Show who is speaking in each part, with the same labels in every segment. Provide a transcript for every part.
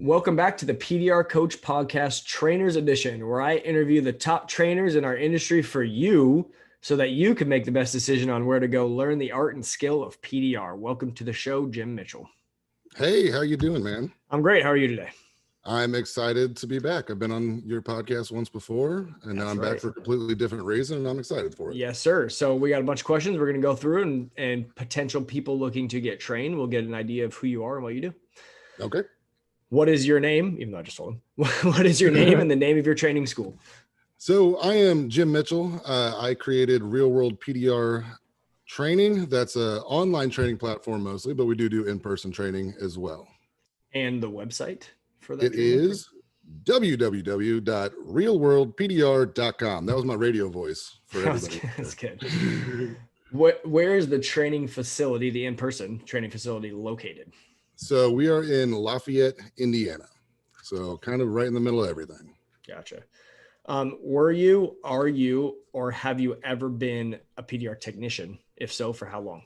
Speaker 1: Welcome back to the PDR Coach Podcast Trainers Edition, where I interview the top trainers in our industry for you so that you can make the best decision on where to go learn the art and skill of PDR. Welcome to the show, Jim Mitchell.
Speaker 2: Hey, how you doing, man?
Speaker 1: I'm great. How are you today?
Speaker 2: I'm excited to be back. I've been on your podcast once before, and now I'm back for a completely different reason, and I'm excited for it.
Speaker 1: Yes, sir. So we got a bunch of questions we're going to go through, and potential people looking to get trained will get an idea of who you are and what you do.
Speaker 2: Okay.
Speaker 1: What is your name? Even though I just told him. What is your name and the name of your training school?
Speaker 2: So I am Jim Mitchell. I created Real World PDR Training. That's an online training platform mostly, but we do in-person training as well.
Speaker 1: And the website for that?
Speaker 2: It is www.realworldpdr.com. That was my radio voice for everybody.
Speaker 1: That's good. Where is the training facility, the in-person training facility, located?
Speaker 2: So we are in Lafayette, Indiana. So kind of right in the middle of everything.
Speaker 1: Gotcha. Are you, or have you ever been a PDR technician? If so, for how long?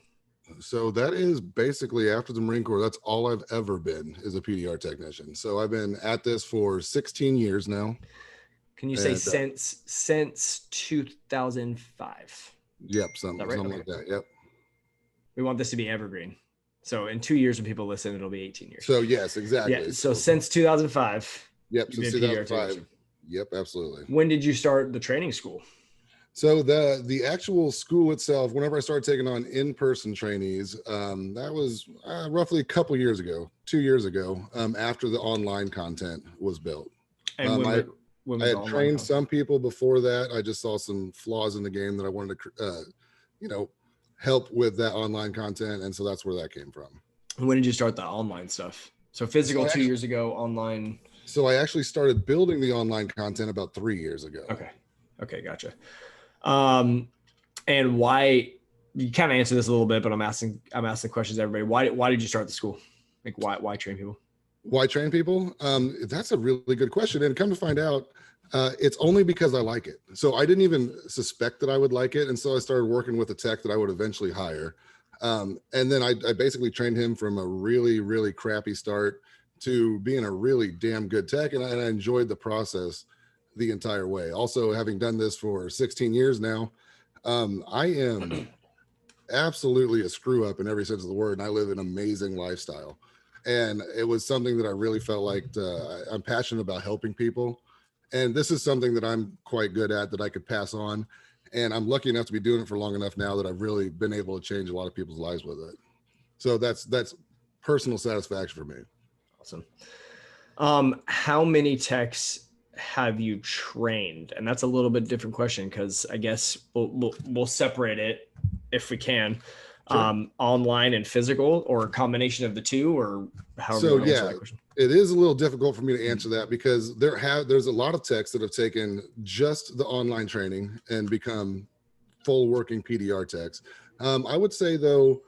Speaker 2: So that is basically after the Marine Corps. That's all I've ever been is a PDR technician. So I've been at this for 16 years now.
Speaker 1: Can you say since 2005?
Speaker 2: Yep. Something
Speaker 1: right?
Speaker 2: like that. Yep.
Speaker 1: We want this to be evergreen. So in 2 years when people listen, it'll be 18 years.
Speaker 2: So yes, exactly.
Speaker 1: Yeah. So since 2005.
Speaker 2: Yep. Since 2005. Yep. Absolutely.
Speaker 1: When did you start the training school?
Speaker 2: So the actual school itself, whenever I started taking on in-person trainees, that was roughly a couple years ago, 2 years ago, after the online content was built.
Speaker 1: And
Speaker 2: I had trained some people before that. I just saw some flaws in the game that I wanted to, help with that online content. And so that's where that came from.
Speaker 1: When did you start the online stuff? So physical 2 years ago, online.
Speaker 2: So I actually started building the online content about 3 years ago.
Speaker 1: Okay. Gotcha. And why, you kind of answered this a little bit, but I'm asking questions to everybody. Why did you start the school? Like why train people?
Speaker 2: Why train people? That's a really good question. And come to find out, it's only because I like it. So I didn't even suspect that I would like it. And so I started working with a tech that I would eventually hire. And then I basically trained him from a really, really crappy start to being a really damn good tech. And I enjoyed the process the entire way. Also, having done this for 16 years now, I am absolutely a screw up in every sense of the word. And I live an amazing lifestyle. And it was something that I really felt like I'm passionate about helping people. And this is something that I'm quite good at that I could pass on. And I'm lucky enough to be doing it for long enough now that I've really been able to change a lot of people's lives with it. So that's personal satisfaction for me.
Speaker 1: Awesome. How many techs have you trained? And that's a little bit different question, because I guess we'll separate it if we can. Sure. Online and physical, or a combination of the two, or however.
Speaker 2: So yeah, it is a little difficult for me to answer that, because there's a lot of techs that have taken just the online training and become full working PDR techs. I would say though,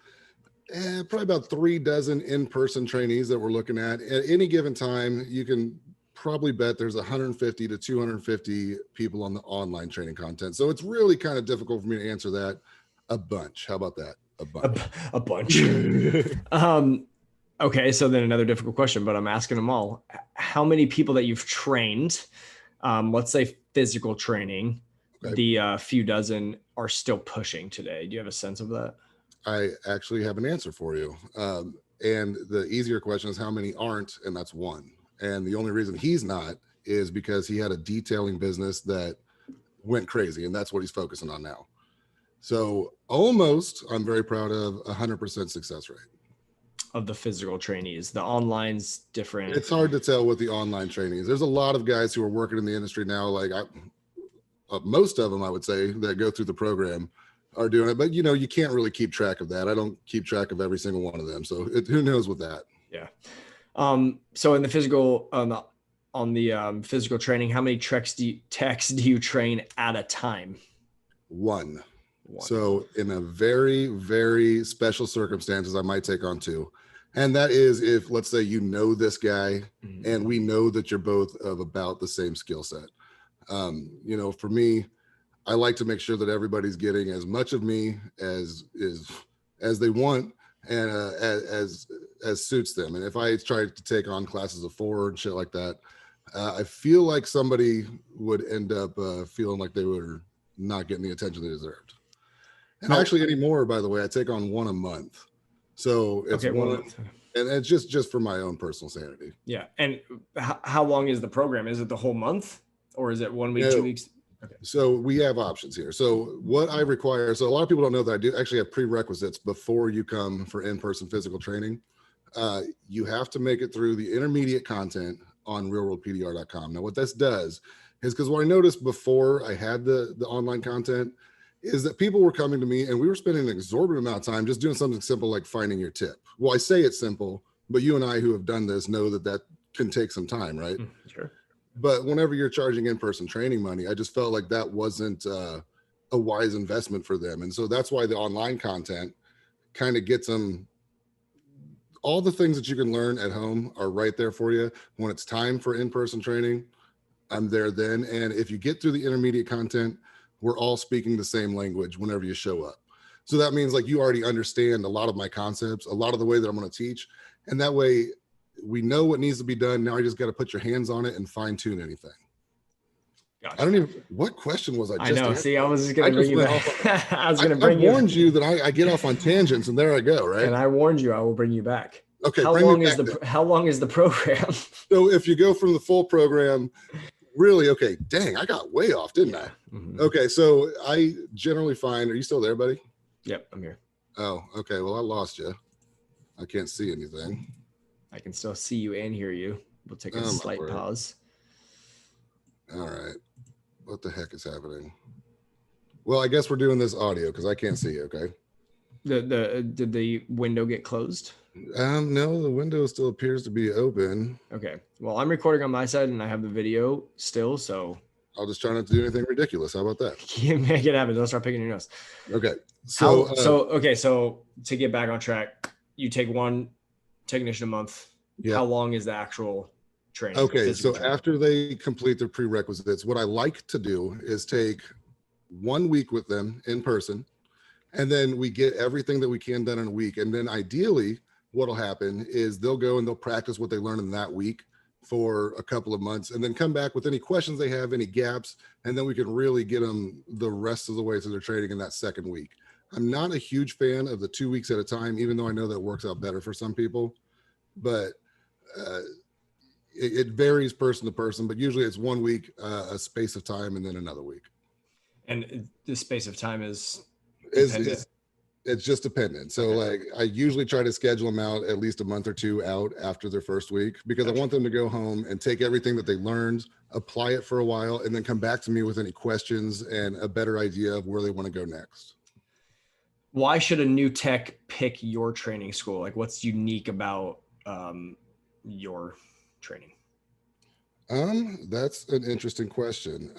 Speaker 2: probably about 36 in-person trainees that we're looking at any given time. You can probably bet there's 150 to 250 people on the online training content. So it's really kind of difficult for me to answer that. A bunch. How about that?
Speaker 1: A bunch. Okay. So then another difficult question, but I'm asking them all. How many people that you've trained, let's say physical training, the few dozen are still pushing today? Do you have a sense of that?
Speaker 2: I actually have an answer for you. And the easier question is how many aren't, and that's one. And the only reason he's not is because he had a detailing business that went crazy, and that's what he's focusing on now. So I'm very proud of 100% success rate.
Speaker 1: Of the physical trainees. The online's different.
Speaker 2: It's hard to tell with the online trainees. There's a lot of guys who are working in the industry now. Like most of them, I would say, that go through the program are doing it, but you can't really keep track of that. I don't keep track of every single one of them. So who knows with that?
Speaker 1: Yeah. So in the physical, on the physical training, how many techs do you train at a time?
Speaker 2: One. So in a very, very special circumstances, I might take on two. And that is if, let's say, this guy, and we know that you're both of about the same skill set. For me, I like to make sure that everybody's getting as much of me as they want, and as as suits them. And if I tried to take on classes of 4 and shit like that, I feel like somebody would end up feeling like they were not getting the attention they deserved. And actually anymore, by the way, I take on 1 a month. So it's
Speaker 1: okay,
Speaker 2: one, and it's just for my own personal sanity.
Speaker 1: Yeah. And how long is the program? Is it the whole month or is it 1 week,
Speaker 2: No.
Speaker 1: 2 weeks? Okay.
Speaker 2: So we have options here. So what I require, so a lot of people don't know that I do actually have prerequisites before you come for in-person physical training. You have to make it through the intermediate content on realworldpdr.com. Now what this does is, because what I noticed before I had the online content is that people were coming to me and we were spending an exorbitant amount of time just doing something simple like finding your tip. Well, I say it's simple, but you and I who have done this know that that can take some time, right?
Speaker 1: Sure.
Speaker 2: But whenever you're charging in-person training money, I just felt like that wasn't a wise investment for them. And so that's why the online content kind of gets them. All the things that you can learn at home are right there for you. When it's time for in-person training, I'm there then. And if you get through the intermediate content, we're all speaking the same language whenever you show up. So that means like you already understand a lot of my concepts, a lot of the way that I'm going to teach. And that way we know what needs to be done. Now I just got to put your hands on it and fine tune anything. Gotcha. I don't even, what question was I just?
Speaker 1: I know.
Speaker 2: Answered?
Speaker 1: See, I was just going to bring you back. I was going to bring
Speaker 2: you. I warned you that I get off on tangents and there I go, right?
Speaker 1: And I warned you, I will bring you back.
Speaker 2: Okay.
Speaker 1: How long is the program?
Speaker 2: So if you go from the full program, really, okay, dang, I got way off, didn't I? Mm-hmm. Okay. So I generally find, are you still there, buddy?
Speaker 1: Yep, I'm here.
Speaker 2: Oh, okay. Well, I lost you. I can't see anything.
Speaker 1: I can still see you and hear you. We'll take a slight pause.
Speaker 2: All right. What the heck is happening? Well, I guess we're doing this audio because I can't see you, okay?
Speaker 1: Did the window get closed?
Speaker 2: No, the window still appears to be open.
Speaker 1: Okay. Well, I'm recording on my side and I have the video still, so
Speaker 2: I'll just try not to do anything ridiculous. How about that?
Speaker 1: You make it happen. Don't start picking your nose.
Speaker 2: Okay.
Speaker 1: So to get back on track, you take one technician a month. How long is the actual training?
Speaker 2: Okay. So after they complete their prerequisites, what I like to do is take 1 week with them in person, and then we get everything that we can done in a week. And then ideally what'll happen is they'll go and they'll practice what they learned in that week for a couple of months and then come back with any questions they have, any gaps, and then we can really get them the rest of the way through their training in that second week. I'm not a huge fan of the 2 weeks at a time, even though I know that works out better for some people, but it varies person to person, but usually it's 1 week, a space of time, and then another week.
Speaker 1: And the space of time is
Speaker 2: it's just dependent. So like I usually try to schedule them out at least a month or two out after their first week, because I want them to go home and take everything that they learned, apply it for a while, and then come back to me with any questions and a better idea of where they want to go next.
Speaker 1: Why should a new tech pick your training school? Like what's unique about your training?
Speaker 2: That's an interesting question.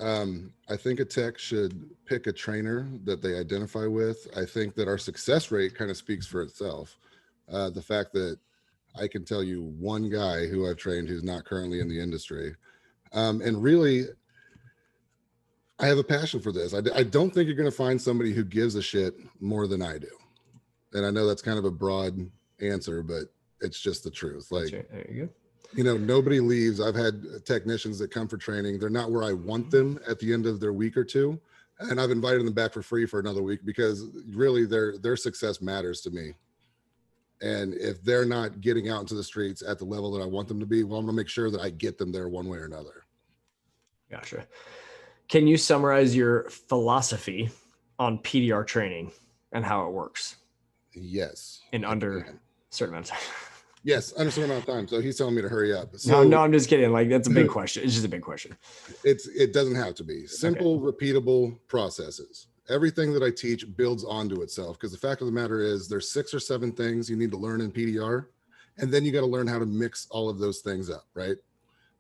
Speaker 2: I think a tech should pick a trainer that they identify with. I think that our success rate kind of speaks for itself. The fact that I can tell you one guy who I've trained who's not currently in the industry. And really, I have a passion for this. I don't think you're going to find somebody who gives a shit more than I do. And I know that's kind of a broad answer, but it's just the truth. Like,
Speaker 1: there you go.
Speaker 2: You know, nobody leaves. I've had technicians that come for training. They're not where I want them at the end of their week or two. And I've invited them back for free for another week because really their success matters to me. And if they're not getting out into the streets at the level that I want them to be, well, I'm gonna make sure that I get them there one way or another.
Speaker 1: Gotcha. Can you summarize your philosophy on PDR training and how it works?
Speaker 2: Yes.
Speaker 1: In under a certain amount of time.
Speaker 2: Yes, under a certain amount of time. So he's telling me to hurry up. So,
Speaker 1: no, I'm just kidding. Like that's a big question. It's just a big question.
Speaker 2: It doesn't have to be. Simple, repeatable processes. Everything that I teach builds onto itself, because the fact of the matter is there's 6 or 7 things you need to learn in PDR, and then you got to learn how to mix all of those things up, right?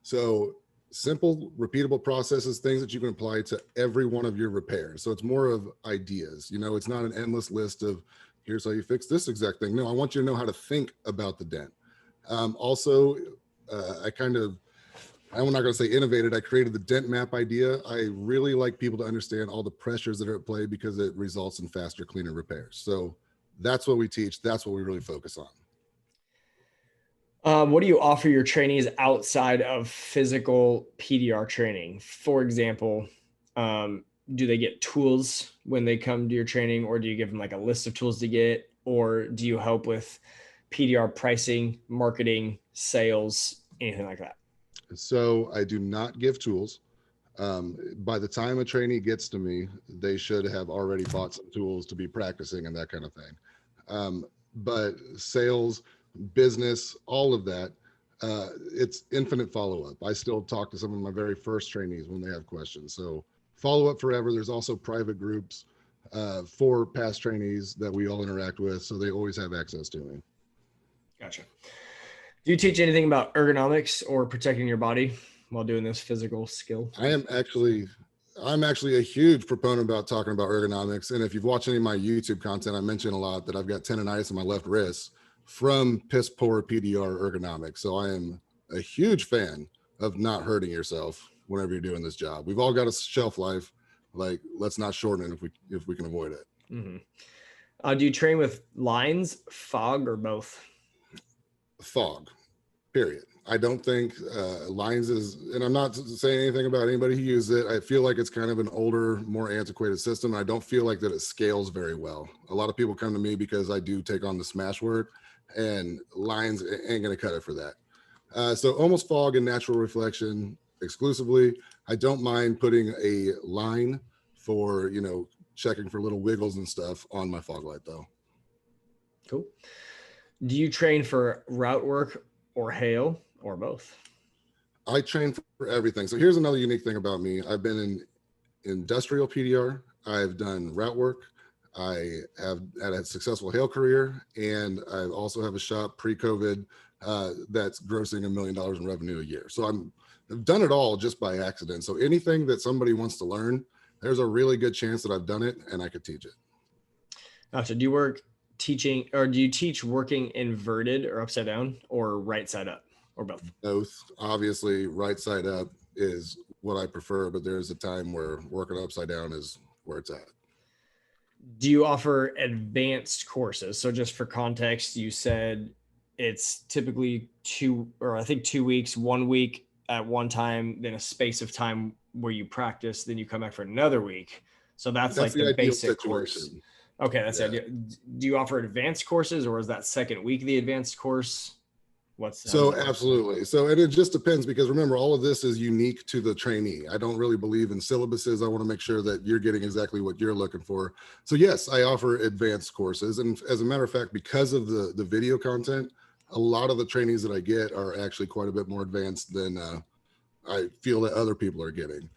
Speaker 2: So simple, repeatable processes, things that you can apply to every one of your repairs. So it's more of ideas. You know, it's not an endless list of here's how you fix this exact thing. No, I want you to know how to think about the dent. Also, I'm not going to say innovated. I created the dent map idea. I really like people to understand all the pressures that are at play because it results in faster, cleaner repairs. So that's what we teach. That's what we really focus on.
Speaker 1: What do you offer your trainees outside of physical PDR training? For example, do they get tools when they come to your training, or do you give them like a list of tools to get, or do you help with PDR pricing, marketing, sales, anything like that?
Speaker 2: So I do not give tools. By the time a trainee gets to me, they should have already bought some tools to be practicing and that kind of thing. But sales, business, all of that, it's infinite follow up. I still talk to some of my very first trainees when they have questions. So follow up forever. There's also private groups for past trainees that we all interact with. So they always have access to me.
Speaker 1: Gotcha. Do you teach anything about ergonomics or protecting your body while doing this physical skill?
Speaker 2: I'm actually a huge proponent about talking about ergonomics. And if you've watched any of my YouTube content, I mention a lot that I've got tendonitis in my left wrist from piss poor PDR ergonomics. So I am a huge fan of not hurting yourself whenever you're doing this job. We've all got a shelf life. Like, let's not shorten it if we can avoid it.
Speaker 1: Mm-hmm. Do you train with lines, fog, or both?
Speaker 2: Fog, period. I don't think lines is, and I'm not saying anything about anybody who uses it. I feel like it's kind of an older, more antiquated system. And I don't feel like that it scales very well. A lot of people come to me because I do take on the smash work, and lines ain't going to cut it for that. So almost fog and natural reflection exclusively. I don't mind putting a line for, checking for little wiggles and stuff on my fog light though.
Speaker 1: Cool. Do you train for route work or hail or both?
Speaker 2: I train for everything. So here's another unique thing about me. I've been in industrial PDR. I've done route work. I have had a successful hail career, and I also have a shop pre-COVID that's grossing $1 million in revenue a year. So I've done it all just by accident. So anything that somebody wants to learn, there's a really good chance that I've done it and I could teach it.
Speaker 1: Gotcha. Do you teach working inverted or upside down or right side up or both?
Speaker 2: Both. Obviously, right side up is what I prefer, but there's a time where working upside down is where it's at.
Speaker 1: Do you offer advanced courses? So just for context, you said it's typically 2 weeks, 1 week at one time, then a space of time where you practice, then you come back for another week. So that's like the basic course. Okay, that's the idea. Do you offer advanced courses, or is that second week the advanced course?
Speaker 2: So absolutely. So, and it just depends, because remember, all of this is unique to the trainee. I don't really believe in syllabuses. I want to make sure that you're getting exactly what you're looking for. So yes, I offer advanced courses. And as a matter of fact, because of the video content, a lot of the trainees that I get are actually quite a bit more advanced than I feel that other people are getting.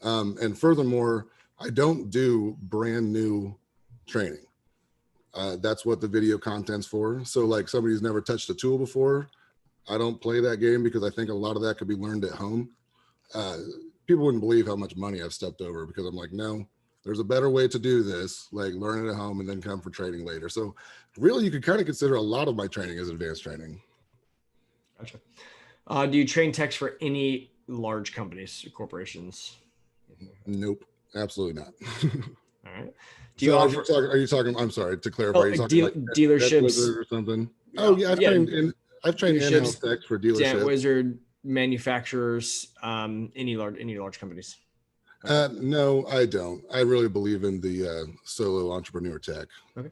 Speaker 2: And furthermore, I don't do brand new training. That's what the video content's for. So like somebody who's never touched a tool before, I don't play that game, because I think a lot of that could be learned at home. People wouldn't believe how much money I've stepped over, because I'm like, no, there's a better way to do this, like learn it at home and then come for training later. So really, you could kind of consider a lot of my training as advanced training.
Speaker 1: Gotcha. Do you train techs for any large companies or corporations?
Speaker 2: Nope, absolutely not.
Speaker 1: All right.
Speaker 2: Are you talking, I'm sorry, to clarify, are you talking like
Speaker 1: dealerships
Speaker 2: or something? Oh yeah, I've trained in-house techs for dealerships.
Speaker 1: Dent Wizard, manufacturers, any large companies.
Speaker 2: No, I don't. I really believe in the solo entrepreneur tech.
Speaker 1: Okay.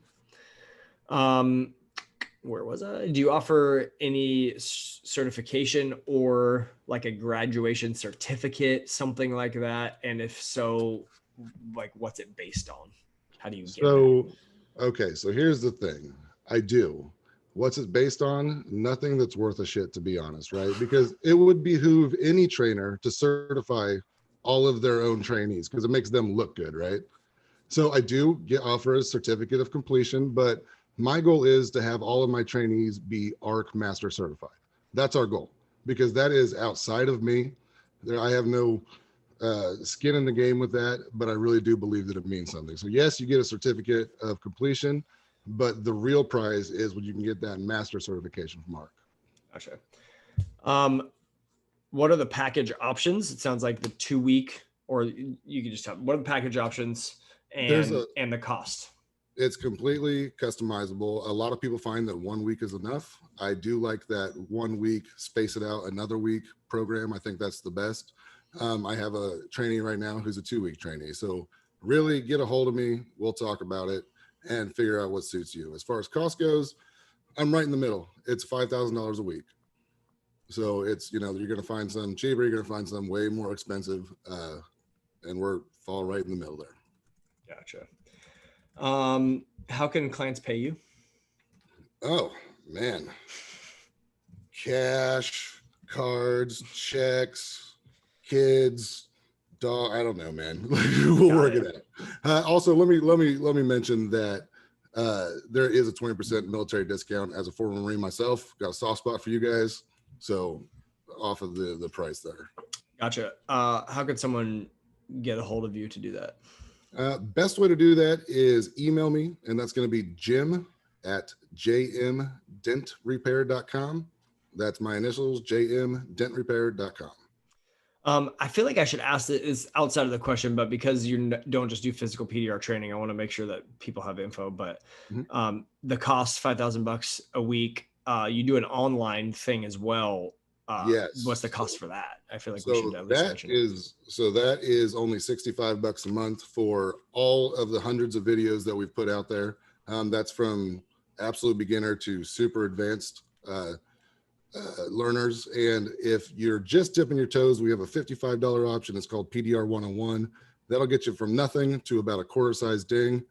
Speaker 1: Where was I? Do you offer any certification or like a graduation certificate, something like that? And if so, like what's it based on? How do you get that?
Speaker 2: Okay, so here's the thing. I do. What's it based on? Nothing that's worth a shit, to be honest, right? Because it would behoove any trainer to certify all of their own trainees, because it makes them look good, right? So I do offer a certificate of completion, but my goal is to have all of my trainees be ARC Master Certified. That's our goal, because that is outside of me. I have no skin in the game with that, but I really do believe that it means something. So yes, you get a certificate of completion, but the real prize is when you can get that master certification from ARC.
Speaker 1: Gotcha. What are the package options? It sounds like the 2 week, or you can just tell what are the package options and the cost.
Speaker 2: It's completely customizable. A lot of people find that 1 week is enough. I do like that 1 week, space it out another week program. I think that's the best. I have a trainee right now who's a 2 week trainee. So really get a hold of me. We'll talk about it and figure out what suits you. As far as cost goes, I'm right in the middle. It's $5,000 a week. So it's, you're going to find some cheaper, you're going to find some way more expensive. And we're fall right in the middle there.
Speaker 1: Gotcha. How can clients pay you?
Speaker 2: Oh man, cash, cards, checks, kids, dog. I don't know, man. We'll work it out. Also, let me mention that there is a 20% military discount. As a former Marine myself, got a soft spot for you guys. So off of the price there.
Speaker 1: Gotcha. How could someone get a hold of you to do that?
Speaker 2: Best way to do that is email me, and that's going to be jim@jmdentrepair.com. That's my initials, jmdentrepair.com.
Speaker 1: I feel like I should ask this outside of the question, but because you don't just do physical PDR training, I want to make sure that people have info. But the cost $5,000 a week. You do an online thing as well.
Speaker 2: Yes.
Speaker 1: What's the cost for that? I feel like we should at least mention it.
Speaker 2: So that is only $65 a month for all of the hundreds of videos that we've put out there. That's from absolute beginner to super advanced learners. And if you're just dipping your toes, we have a $55 option. It's called PDR 101. That'll get you from nothing to about a quarter size ding.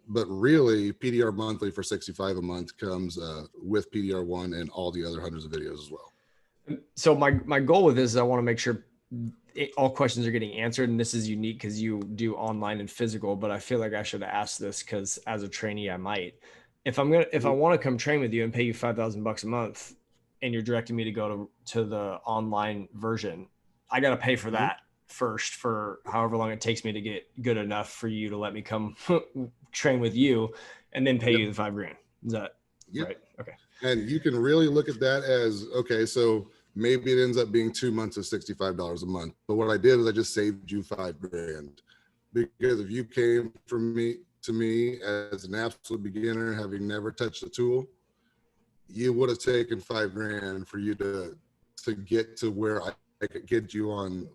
Speaker 2: But really, PDR monthly for $65 a month comes with PDR 1 and all the other hundreds of videos as well.
Speaker 1: So my goal with this is I want to make sure all questions are getting answered. And this is unique because you do online and physical, but I feel like I should ask this because as a trainee, I might. If I want to come train with you and pay you $5,000 a month and you're directing me to go to the online version, I got to pay for that first for however long it takes me to get good enough for you to let me come train with you and then pay you the $5,000. Is that right? Okay.
Speaker 2: And you can really look at that as, okay, so maybe it ends up being 2 months of $65 a month. But what I did is I just saved you $5,000, because if you came to me as an absolute beginner, having never touched a tool, you would have taken $5,000 for you to get to where I could get you on.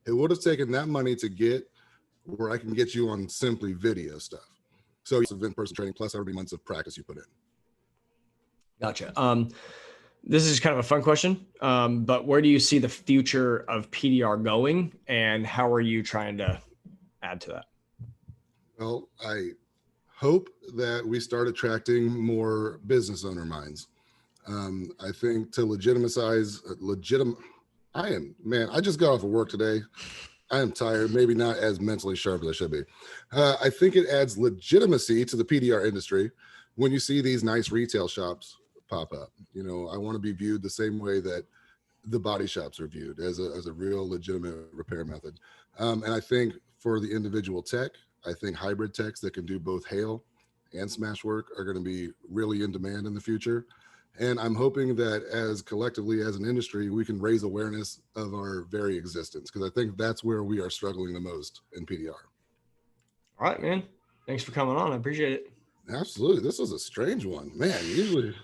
Speaker 2: It would have taken that money to get where I can get you on simply video stuff. So it's in-person training plus every months of practice you put in.
Speaker 1: Gotcha. This is kind of a fun question, but where do you see the future of PDR going, and how are you trying to add to that?
Speaker 2: Well, I hope that we start attracting more business owner minds. I think to I just got off of work today. I am tired, maybe not as mentally sharp as I should be. I think it adds legitimacy to the PDR industry when you see these nice retail shops pop up. I want to be viewed the same way that the body shops are viewed, as a real legitimate repair method. And I think for the individual tech, I think hybrid techs that can do both hail and smash work are going to be really in demand in the future. And I'm hoping that as collectively as an industry, we can raise awareness of our very existence, because I think that's where we are struggling the most in PDR.
Speaker 1: All right, man. Thanks for coming on. I appreciate it.
Speaker 2: Absolutely. This was a strange one, man. Usually,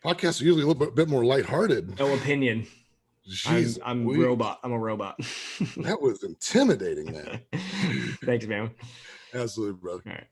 Speaker 2: podcasts are usually a little bit more lighthearted.
Speaker 1: No opinion. Jeez, I'm a robot.
Speaker 2: That was intimidating, man.
Speaker 1: Thanks, man.
Speaker 2: Absolutely, brother.
Speaker 1: All right.